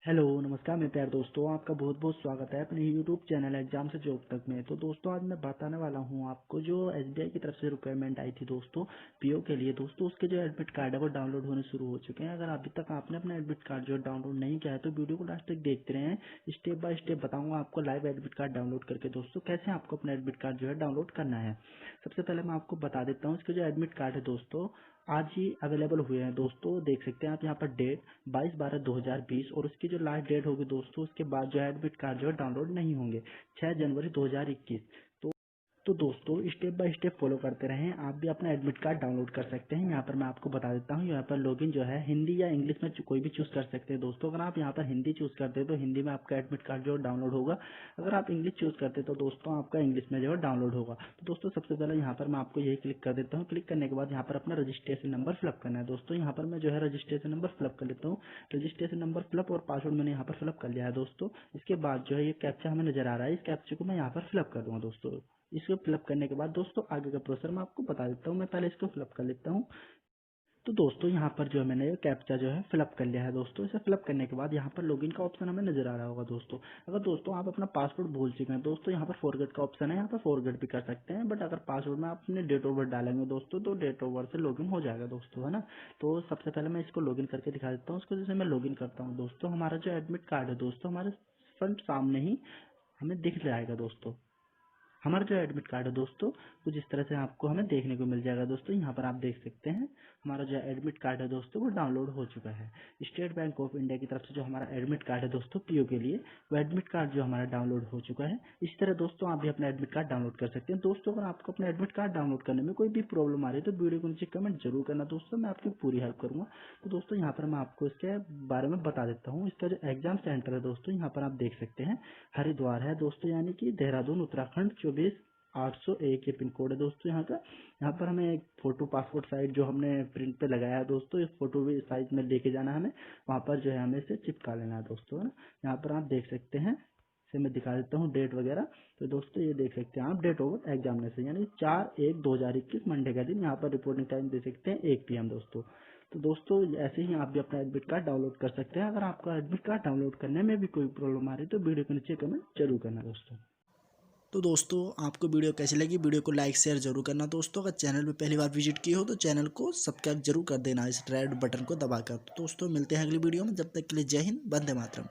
Hello नमस्कार मेरे प्यारे दोस्तों, आपका बहुत बहुत स्वागत है अपने यूट्यूब चैनल एग्जाम से जॉब तक में। तो दोस्तों आज मैं बताने वाला हूं आपको जो एसबीआई की तरफ से रिक्वायरमेंट आई थी दोस्तों पीओ के लिए। दोस्तों उसके जो एडमिट कार्ड है वो डाउनलोड होने शुरू हो चुके हैं। अगर अभी तक आपने अपना एडमिट कार्ड जो डाउनलोड नहीं किया है तो वीडियो को लास्ट तक देखते रहें। स्टेप बाय स्टेप बताऊंगा आपको लाइव एडमिट कार्ड डाउनलोड करके दोस्तों कैसे आपको अपना एडमिट कार्ड जो है डाउनलोड करना है। सबसे पहले मैं आपको बता देता हूँ इसके जो एडमिट कार्ड है दोस्तों आज ही अवेलेबल हुए हैं। दोस्तों देख सकते हैं आप यहाँ पर डेट 22/12/2020 और उसकी जो लास्ट डेट होगी दोस्तों उसके बाद जो एडमिट कार्ड जो है डाउनलोड नहीं होंगे 6 जनवरी 2021। तो दोस्तों स्टेप बाय स्टेप फॉलो करते रहें, आप भी अपना एडमिट कार्ड डाउनलोड कर सकते हैं। यहाँ पर मैं आपको बता देता हूँ, यहाँ पर लॉगिन जो है हिंदी या इंग्लिश में कोई भी चूज कर सकते हैं। दोस्तों अगर आप यहाँ पर हिंदी चूज करते हैं तो हिंदी में आपका एडमिट कार्ड जो डाउनलोड होगा। अगर आप इंग्लिश चूज करते हैं तो दोस्तों आपका इंग्लिश में जो है डाउनलोड होगा। तो दोस्तों सबसे पहले यहाँ पर मैं आपको यही क्लिक कर देता हूँ। क्लिक करने के बाद यहाँ पर अपना रजिस्ट्रेशन नंबर फिलअप करना है। दोस्तों यहाँ पर मैं जो है रजिस्ट्रेशन नंबर फिलअप कर लेता हूँ। रजिस्ट्रेशन नंबर फिलअप और पासवर्ड मैंने यहाँ पर फिलअप कर लिया है दोस्तों। इसके बाद जो है ये कैप्चा हमें नजर आ रहा है, इस कैप्चे को मैं यहाँ पर फिलअप कर दूंगा दोस्तों। इसको फिलअप करने के बाद दोस्तों आगे का प्रोसेस मैं आपको बता देता हूँ। मैं पहले इसको फिलअप कर लेता हूँ। तो दोस्तों यहाँ पर जो है मैंने कैप्चा जो है फिलअप कर लिया है दोस्तों। इसे फिलअप करने के बाद यहाँ पर लॉगिन का ऑप्शन हमें नजर आ रहा होगा दोस्तों। अगर दोस्तों आप अपना पासवर्ड भूल चुके हैं दोस्तों यहाँ पर फॉरगेट का ऑप्शन है, यहाँ पर फॉरगेट भी कर सकते हैं। बट अगर पासवर्ड में आप अपने डेट ऑफ बर्थ डालेंगे दोस्तों तो डेट ऑफ बर्थ से लॉगिन हो जाएगा दोस्तों, है ना। तो सबसे पहले मैं इसको लॉगिन करके दिखा देता हूँ। उसको जैसे मैं लॉगिन करता हूँ दोस्तों हमारा जो एडमिट कार्ड है दोस्तों हमारे फ्रंट सामने ही हमें दिख जाएगा दोस्तों। हमारा जो एडमिट कार्ड है दोस्तों कुछ इस तरह से आपको हमें देखने को मिल जाएगा दोस्तों। यहाँ पर आप देख सकते हैं हमारा जो एडमिट कार्ड है दोस्तों वो डाउनलोड हो चुका है। स्टेट बैंक ऑफ इंडिया की तरफ से जो हमारा एडमिट कार्ड है दोस्तों पीओ के लिए वो एडमिट कार्ड जो हमारा डाउनलोड हो चुका है। इस तरह दोस्तों आप भी अपना एडमिट कार्ड डाउनलोड कर सकते हैं। दोस्तों अगर आपको अपना एडमिट कार्ड डाउनलोड करने में कोई भी प्रॉब्लम आ रही है तो वीडियो को नीचे कमेंट जरूर करना दोस्तों, मैं आपकी पूरी हेल्प करूंगा। तो दोस्तों यहाँ पर मैं आपको इसके बारे में बता देता हूँ। इसका जो एग्जाम सेंटर है दोस्तों यहाँ पर आप देख सकते हैं हरिद्वार है दोस्तों, यानी कि देहरादून उत्तराखंड 24/801 ये पिन कोड है दोस्तों यहाँ का। यहाँ पर हमें एक फोटो पासपोर्ट साइज जो हमने प्रिंट पे लगाया है दोस्तों, इस फोटो भी साइज में लेके जाना है हमें। वहाँ पर जो है हमें इसे चिपका लेना है दोस्तों, है ना। यहाँ पर आप देख सकते हैं, इसे मैं दिखा देता हूँ डेट वगैरह। तो दोस्तों ये देख सकते हैं आप डेट ऑफ एग्जामिनेशन यानी 4/1/2021 मंडे का दिन। यहाँ पर रिपोर्टिंग टाइम दे सकते हैं 1 PM दोस्तों। तो दोस्तों ऐसे ही आप भी अपना एडमिट कार्ड डाउनलोड कर सकते हैं। अगर आपका एडमिट कार्ड डाउनलोड करने में भी कोई प्रॉब्लम आ रही है तो वीडियो के नीचे कमेंट जरूर करना दोस्तों। तो दोस्तों आपको वीडियो कैसी लगी, वीडियो को लाइक शेयर जरूर करना दोस्तों। अगर चैनल पे पहली बार विजिट की हो तो चैनल को सब्सक्राइब जरूर कर देना इस रेड बटन को दबाकर। तो दोस्तों मिलते हैं अगली वीडियो में, जब तक के लिए जय हिंद, वंदे मातरम।